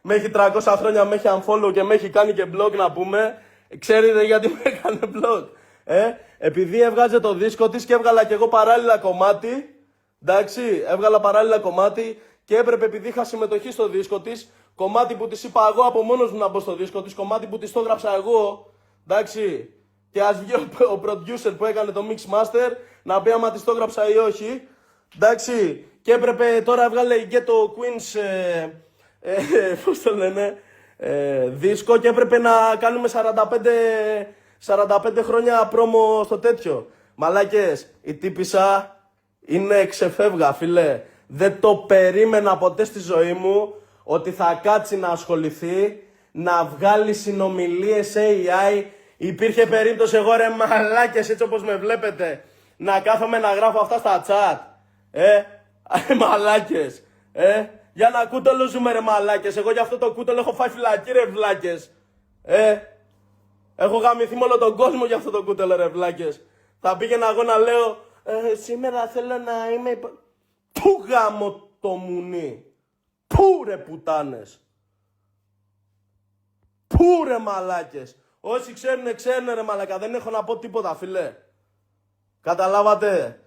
Με έχει 300 χρόνια, με έχει unfollow και με έχει κάνει και blog να πούμε. Ξέρετε γιατί με έκανε blog? Επειδή έβγαζε το δίσκο της και έβγαλα και εγώ παράλληλα κομμάτι. Εντάξει, έβγαλα παράλληλα κομμάτι και έπρεπε, επειδή είχα συμμετοχή στο δίσκο της, κομμάτι που της είπα εγώ από μόνος μου να μπω στο δίσκο της, κομμάτι που της το έγραψα εγώ. Εντάξει, και ας βγει ο producer που έκανε το mix master να πει άμα της το έγραψα ή όχι. Εντάξει, και έπρεπε τώρα έβγαλε η Ghetto Queens, πώς το λένε, δίσκο και έπρεπε να κάνουμε 45 χρόνια πρόμο στο τέτοιο. Μαλάκες, η τύπισσα είναι ξεφεύγα, φίλε. Δεν το περίμενα ποτέ στη ζωή μου ότι θα κάτσει να ασχοληθεί, να βγάλει συνομιλίες AI. Υπήρχε περίπτωση εγώ, ρε μαλάκες, έτσι όπως με βλέπετε, να κάθομαι να γράφω αυτά στα chat. Μαλάκες, για ένα κούτελο ζούμε, ρε μαλάκες. Εγώ για αυτό το κούτελο έχω φάει φυλακή, ρε βλάκες. Έχω γαμηθεί με όλο τον κόσμο για αυτό το κούτελο, ρε βλάκες. Θα πήγαινα εγώ να λέω, σήμερα θέλω να είμαι... Πού γάμω το μουνί? Πού ρε πουτάνες? Πού ρε μαλάκες? Όσοι ξέρουν ρε μαλάκα, δεν έχω να πω τίποτα, φίλε. Καταλάβατε?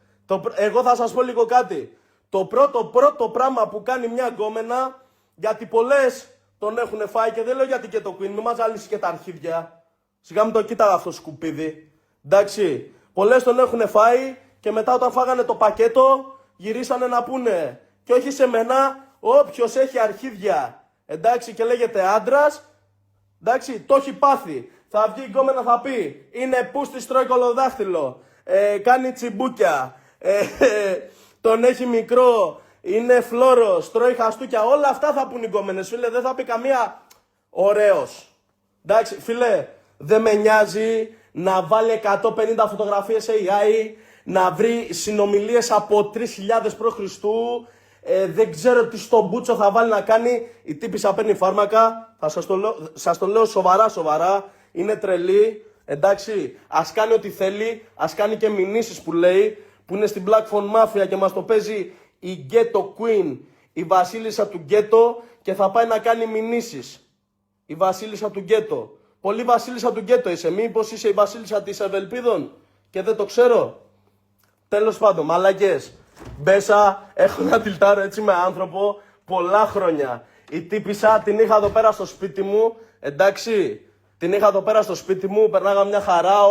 Εγώ θα σας πω λίγο κάτι. Το πρώτο πράγμα που κάνει μια γκόμενα, γιατί πολλές τον έχουν φάει και δεν λέω γιατί και το Queen, μην μας ζαλίσει και τα αρχίδια. Σιγά μην το κοίταγα αυτό σκουπίδι. Εντάξει, πολλές τον έχουν φάει και μετά όταν φάγανε το πακέτο γυρίσανε να πούνε. Και όχι σε μένα, όποιος έχει αρχίδια, εντάξει, και λέγεται άντρας, εντάξει, το έχει πάθει. Θα βγει η γκόμενα, θα πει, είναι πούστης, τρώει κολοδάχτυλο, κάνει τσιμπούκια, τον έχει μικρό, είναι φλόρος, τρώει χαστούκια. Όλα αυτά θα πουν οι γκόμενες, φίλε. Δεν θα πει καμία ωραίος. Εντάξει, φίλε, δεν με νοιάζει να βάλει 150 φωτογραφίες AI, να βρει συνομιλίες από 3.000 π.Χ. Δεν ξέρω τι στον μπούτσο θα βάλει να κάνει. Η τύπισσα παίρνει φάρμακα. Σας το λέω σοβαρά. Είναι τρελή. Εντάξει, ας κάνει ό,τι θέλει. Ας κάνει και μηνύσεις που λέει, που είναι στην Black Phone Mafia και μας το παίζει η Ghetto Queen, η βασίλισσα του Γκέτο, και θα πάει να κάνει μηνύσεις. Η βασίλισσα του Γκέτο. Πολύ βασίλισσα του Γκέτο είσαι. Μήπως είσαι η βασίλισσα της Ευελπίδων και δεν το ξέρω? Τέλος πάντων, μαλακές. Μπέσα, έχω να τυλτάρω έτσι με άνθρωπο πολλά χρόνια. Η τύπισσα την είχα εδώ πέρα στο σπίτι μου, εντάξει. Την είχα εδώ πέρα στο σπίτι μου, περνάγα μια χαρά,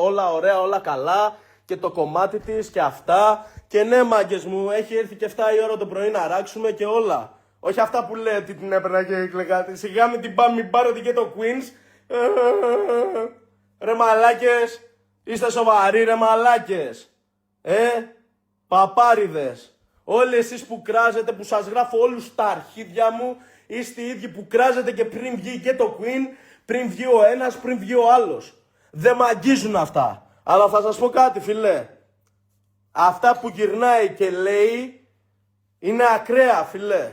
όλα ωραία, όλα καλά. Και το κομμάτι της και αυτά. Και ναι, μάγκες μου, έχει έρθει και 7 η ώρα το πρωί να ράξουμε και όλα. Όχι αυτά που λέτε την έπαιρνα και κλεγάτε. Σιγά μην την πάμε, μην πάρω και το Queens. Ρε μαλάκες, είστε σοβαροί ρε μαλάκες? Παπάριδες. Όλοι εσείς που κράζετε, που σας γράφω όλους τα αρχίδια μου, είστε οι ίδιοι που κράζετε και πριν βγει και το Queen, πριν βγει ο ένας, πριν βγει ο άλλος. Δεν μ' αγγίζουν αυτά. Αλλά θα σας πω κάτι, φίλε. Αυτά που γυρνάει και λέει είναι ακραία, φίλε.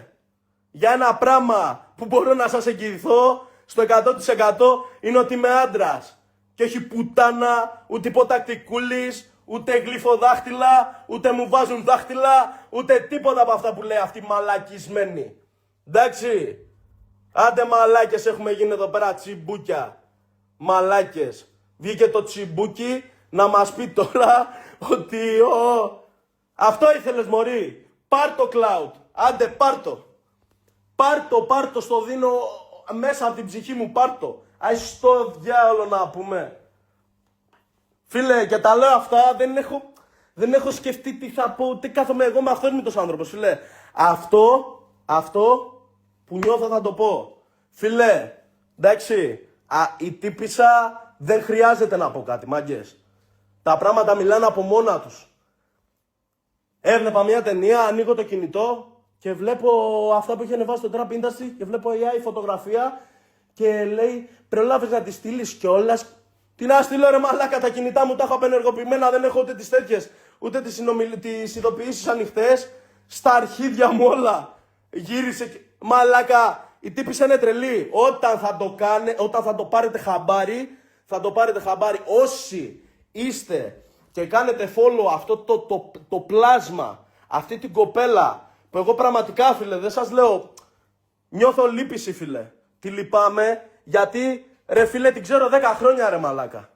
Για ένα πράγμα που μπορώ να σας εγγυηθώ στο 100% είναι ότι είμαι άντρας. Και όχι πουτάνα, ούτε υποτακτικούλης, ούτε γλυφοδάχτυλα, ούτε μου βάζουν δάχτυλα, ούτε τίποτα από αυτά που λέει αυτή η μαλακισμένη. Εντάξει. Άντε μαλάκες, έχουμε γίνει εδώ πέρα τσιμπούκια. Μαλάκες. Βγήκε το τσιμπούκι να μας πει τώρα ότι αυτό ήθελες μωρή. Πάρ' το cloud. Άντε πάρ' το. Πάρ' το, στο δίνω μέσα από την ψυχή μου, πάρ' το. Ας στο διάολο να πούμε. Φίλε, και τα λέω αυτά, δεν έχω σκεφτεί τι θα πω, τι κάθομαι εγώ με αυθόρμητος άνθρωπος, φίλε. Αυτό που νιώθω θα το πω. Φίλε, εντάξει, η τύπισσα δεν χρειάζεται να πω κάτι, μάγκες. Τα πράγματα μιλάνε από μόνα τους. Έβλεπα μια ταινία, ανοίγω το κινητό και βλέπω αυτά που είχε ανεβάσει το Trap Industry και βλέπω AI φωτογραφία και λέει προλάβεις να τη στείλεις κιόλας. Τι να στείλω ρε μαλάκα, τα κινητά μου τα έχω απενεργοποιημένα, δεν έχω ούτε τις τέτοιες, ούτε τις ειδοποιήσεις ανοιχτές. Στα αρχίδια μου όλα. Γύρισε, μαλάκα, η τύπισσα είναι τρελή. Όταν θα το πάρετε χαμπάρι, όσοι είστε και κάνετε follow αυτό το πλάσμα, αυτή την κοπέλα, που εγώ πραγματικά, φίλε, δεν σας λέω Νιώθω λύπηση, φίλε. Τη λυπάμαι γιατί, ρε φίλε, την ξέρω 10 χρόνια, ρε μαλάκα.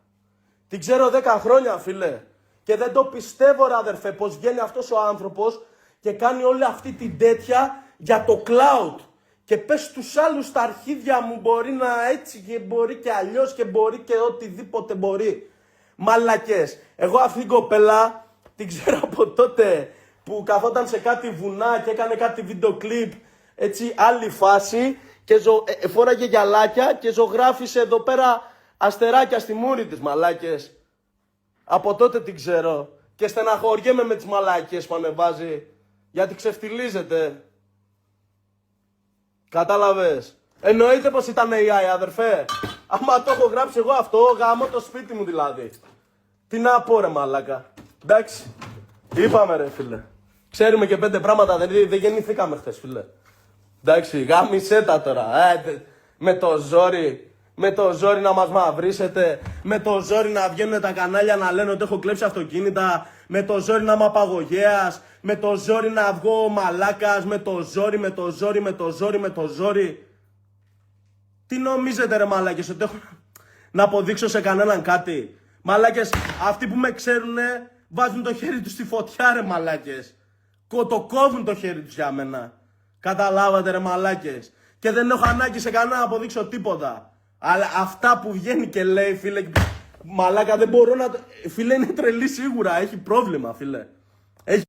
Την ξέρω 10 χρόνια, φίλε. Και δεν το πιστεύω, ρε αδερφέ, πως βγαίνει αυτός ο άνθρωπος και κάνει όλη αυτή την τέτοια για το cloud. Και πες στους άλλους στα αρχίδια μου, μπορεί να έτσι και μπορεί και αλλιώς και μπορεί και οτιδήποτε μπορεί. Μαλακές. Εγώ αυτή την κοπέλα την ξέρω από τότε που καθόταν σε κάτι βουνά και έκανε κάτι βίντεο κλιπ, έτσι άλλη φάση και φόραγε γυαλάκια και ζωγράφισε εδώ πέρα αστεράκια στη μούρη της, μαλάκες. Από τότε την ξέρω και στεναχωριέμαι με τις μαλάκες που ανεβάζει γιατί ξεφτιλίζεται. Κατάλαβες. Εννοείται πως ήταν AI, αδερφέ. Άμα το έχω γράψει εγώ αυτό, γάμω το σπίτι μου δηλαδή. Τι να πω, ρε μαλάκα. Εντάξει. Είπαμε, ρε φίλε. Ξέρουμε και 5 πράγματα, δεν γεννηθήκαμε χθες, φίλε. Εντάξει, γάμισέ τα τώρα. Με το ζόρι να μας μαυρίσετε. Με το ζόρι να βγαίνουν τα κανάλια να λένε ότι έχω κλέψει αυτοκίνητα. Με το ζόρι να είμαι απαγωγέας. Με το ζόρι να βγω μαλάκας. Με το ζόρι. Τι νομίζετε, ρε μαλάκες, ότι έχω να αποδείξω σε κανέναν κάτι? Μαλάκες, αυτοί που με ξέρουνε βάζουν το χέρι τους στη φωτιά, ρε μαλάκες. Κοτοκόβουν το χέρι τους για μένα. Καταλάβατε, ρε μαλάκες. Και δεν έχω ανάγκη σε κανένα να αποδείξω τίποτα. Αλλά αυτά που βγαίνει και λέει, φίλε, μαλάκα, δεν μπορώ να το... Φίλε, είναι τρελή σίγουρα, έχει πρόβλημα, φίλε. Έχει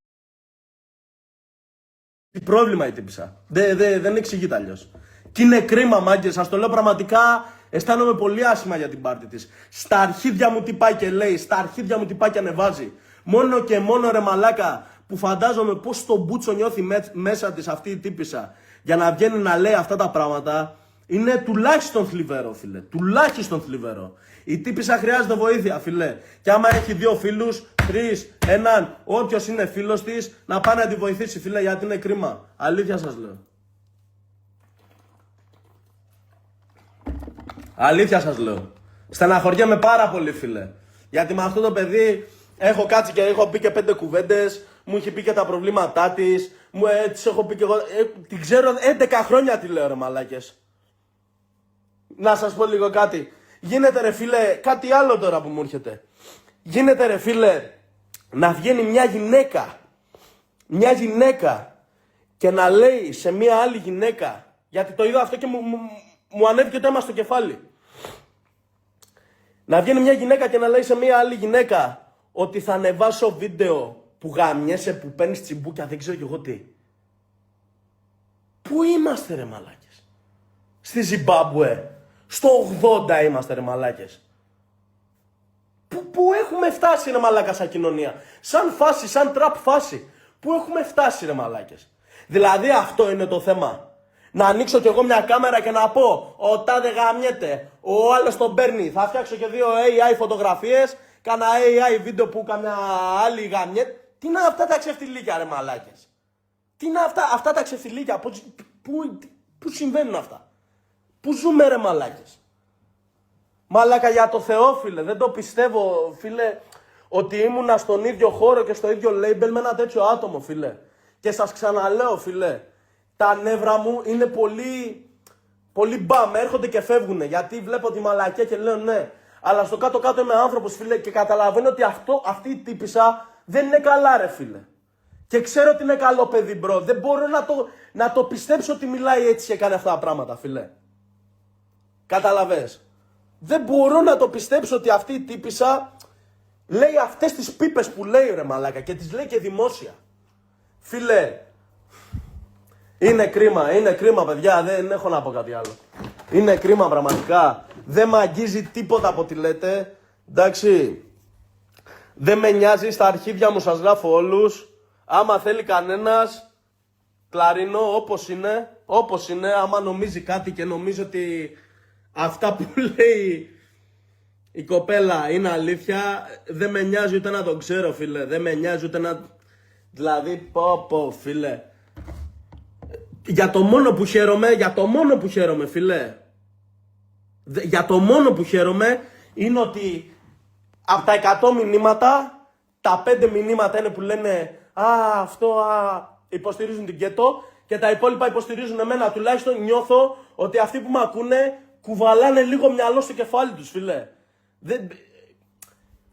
πρόβλημα η τύπισσα. Δεν εξηγείται αλλιώς. Και είναι κρίμα, μάγκες, σας το λέω πραγματικά, αισθάνομαι πολύ άσχημα για την πάρτι της. Στα αρχίδια μου τι πάει και λέει, στα αρχίδια μου τι πάει και ανεβάζει. Μόνο και μόνο, ρε μαλάκα, που φαντάζομαι πως το μπούτσο νιώθει μέσα της αυτή η τύπισσα για να βγαίνει να λέει αυτά τα πράγματα, είναι τουλάχιστον θλιβερό, φίλε. Τουλάχιστον θλιβερό. Η τύπισσα χρειάζεται βοήθεια, φίλε. Και άμα έχει 2 φίλους, 3, έναν, όποιος είναι φίλος της, να πάει να τη βοηθήσει, φίλε, γιατί είναι κρίμα. Αλήθεια σας λέω. Αλήθεια σας λέω. Στεναχωριέμαι πάρα πολύ, φίλε. Γιατί με αυτό το παιδί έχω κάτσει και έχω πει και 5 κουβέντες. Μου έχει πει και τα προβλήματά της. Της έχω πει και εγώ. Την ξέρω 11 χρόνια, τη λέω, ρε μαλάκες. Να σας πω λίγο κάτι. Γίνεται, ρε φίλε, κάτι άλλο τώρα που μου έρχεται. Γίνεται, ρε φίλε, να βγαίνει μια γυναίκα και να λέει σε μια άλλη γυναίκα, γιατί το είδα αυτό και μου ανέβηκε το αίμα στο κεφάλι. Να βγαίνει μια γυναίκα και να λέει σε μια άλλη γυναίκα ότι θα ανεβάσω βίντεο που γαμιέσαι, που παίρνεις τσιμπούκια, δεν ξέρω κι εγώ τι. Πού είμαστε, ρε μαλάκες? Στη Ζιμπάμπουε. Στο 80 είμαστε, ρε μαλάκες. Πού έχουμε φτάσει, ρε μαλάκα, σαν κοινωνία? Σαν φάση, σαν τραπ φάση. Πού έχουμε φτάσει, ρε μαλάκες? Δηλαδή αυτό είναι το θέμα. Να ανοίξω κι εγώ μια κάμερα και να πω ο τάδε γαμιέται, ο άλλος τον παίρνει. Θα φτιάξω και 2 AI φωτογραφίες, κάνα AI βίντεο που καμιά άλλη γαμιέται. Τι είναι αυτά τα ξεφτιλίκια, ρε μαλάκες? Τι είναι αυτά τα ξεφτιλίκια? Πού συμβαίνουν αυτά? Πού ζούμε, ρε μαλάκες? Μαλάκα, για το Θεό, φίλε, δεν το πιστεύω, φίλε, ότι ήμουνα στον ίδιο χώρο και στο ίδιο label με ένα τέτοιο άτομο, φίλε. Και σας ξαναλέω, φίλε, τα νεύρα μου είναι πολύ μπαμ, έρχονται και φεύγουν. Γιατί βλέπω τη μαλακία και λέω ναι. Αλλά στο κάτω-κάτω είμαι άνθρωπος, φίλε, και καταλαβαίνω ότι αυτή η τύπισσα δεν είναι καλά, ρε φίλε. Και ξέρω ότι είναι καλό παιδί, μπρο. Δεν μπορώ να το πιστέψω ότι μιλάει έτσι και κάνει αυτά τα πράγματα, φίλε. Καταλαβες. Δεν μπορώ να το πιστέψω ότι αυτή η τύπισσα λέει αυτές τις πίπες που λέει, ρε μαλάκα, και τις λέει και δημόσια. Φίλε, είναι κρίμα, παιδιά, δεν έχω να πω κάτι άλλο. Είναι κρίμα πραγματικά. Δεν με αγγίζει τίποτα από ό,τι λέτε. Εντάξει. Δεν με νοιάζει, στα αρχίδια μου σας γράφω όλους. Άμα θέλει κανένας, κλαρίνω όπως είναι. Άμα νομίζει κάτι και νομίζει ότι αυτά που λέει η κοπέλα είναι αλήθεια, δεν με νοιάζει ούτε να το ξέρω, φίλε. Δεν με νοιάζει ούτε να... Δηλαδή, πω, φίλε. Για το μόνο που χαίρομαι, φίλε. Για το μόνο που χαίρομαι είναι ότι από τα 100 μηνύματα, τα 5 μηνύματα είναι που λένε υποστηρίζουν την Κέτο και τα υπόλοιπα υποστηρίζουν εμένα. Τουλάχιστον νιώθω ότι αυτοί που με ακούνε κουβαλάνε λίγο μυαλό στο κεφάλι τους, φίλε.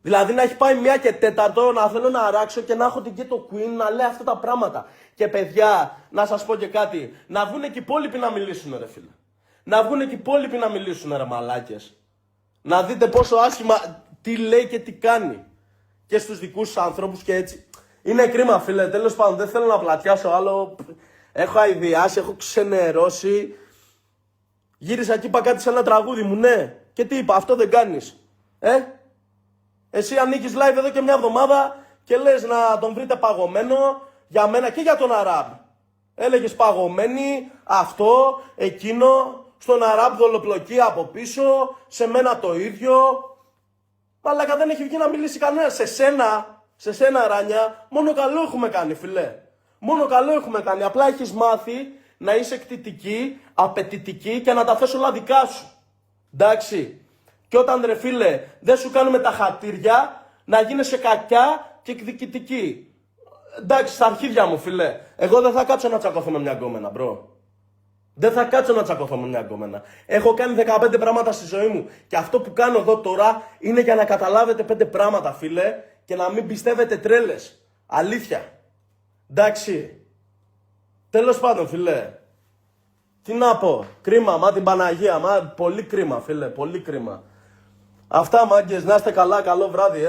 Δηλαδή να έχει πάει 1 και 4 να θέλω να αράξω και να έχω την Ghetto Queen να λέει αυτά τα πράγματα. Και παιδιά, να σας πω και κάτι, να βγουν και οι υπόλοιποι να μιλήσουν, ρε φίλε. Να βγουν και οι υπόλοιποι να μιλήσουν, ρε μαλάκες. Να δείτε πόσο άσχημα τι λέει και τι κάνει. Και στους δικούς τους ανθρώπους και έτσι. Είναι κρίμα, φίλε. Τέλος πάντων, δεν θέλω να πλατιάσω άλλο. Έχω αηδιάσει, έχω ξενερώσει. Γύρισα και είπα κάτι σε ένα τραγούδι μου, ναι. Και τι είπα, αυτό δεν κάνεις. Εσύ ανήκεις live εδώ και 1 εβδομάδα και λες να τον βρείτε παγωμένο για μένα και για τον Αράπ. Έλεγες παγωμένη, αυτό, εκείνο, στον Αράπ δολοπλοκή από πίσω, σε μένα το ίδιο. Μαλάκα δεν έχει βγει να μιλήσει κανένα. Σε σένα Ράνια, μόνο καλό έχουμε κάνει, φιλέ. Μόνο καλό έχουμε κάνει. Απλά έχεις μάθει να είσαι εκτιτική, απαιτητική και να τα θες όλα δικά σου. Εντάξει. Και όταν, ρε φίλε, δεν σου κάνουμε τα χατήρια, να γίνεσαι κακιά και εκδικητική. Εντάξει, στα αρχίδια μου, φιλέ. Εγώ δεν θα κάτσω να τσακωθώ με μια γκόμενα, μπρο. Δεν θα κάτσω να τσακωθώ με μια γκόμενα. Έχω κάνει 15 πράγματα στη ζωή μου. Και αυτό που κάνω εδώ τώρα είναι για να καταλάβετε 5 πράγματα, φίλε, και να μην πιστεύετε τρέλες. Αλήθεια. Εντάξει. Τέλος πάντων, φιλέ. Τι να πω. Κρίμα, μα την Παναγία. Μα πολύ κρίμα, φίλε. Πολύ κρίμα. Αυτά, μάγκες. Να είστε καλά. Καλό βράδυ.